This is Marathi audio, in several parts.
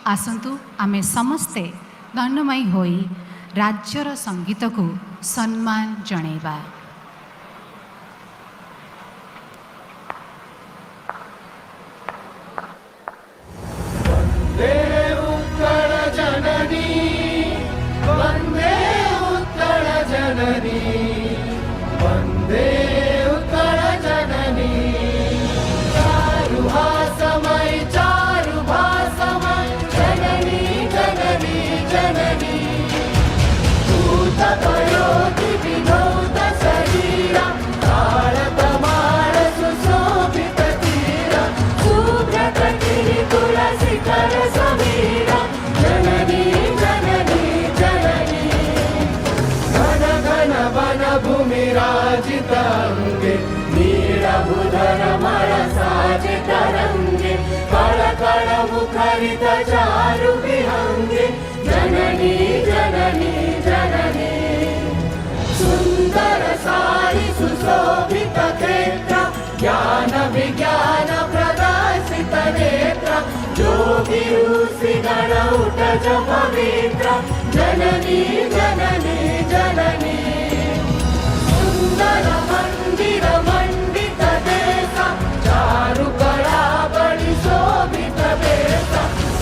आसतु आमे समस्ते धन्यमयी होई राज्यर संगीत को सम्मान जणेबा। वन्दे उत्कल जननी, वन्दे उत्कल जननी, वन्दे उत्कल जननी। चारुहासमय चारुभासमय जननी जननी जननी। भूतपयोधि विनोद शरीरा, ताळतमाळ सुशोभित तीरा, शुभ्रकटिः तुलसीकर समीरा। जननी जननी जननी। घन घन वन भूमिराजिताङ्गे, नीलभूधर मळ साजित रङ्गे, कळ कळ मुखरित चारु विहङ्गे। जननी जननी जननी। सुन्दर सारि सुशोभित क्षेत्र, ज्ञान विज्ञान प्रकाशित नेत्र, योगी ऋषि गण उठज पवित्र। जननी जननी जननी। सुन्दर मन्दिर मण्डित देश, चारु कला बलि शोभित वेश,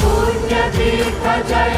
पुण्यतीर्थ जय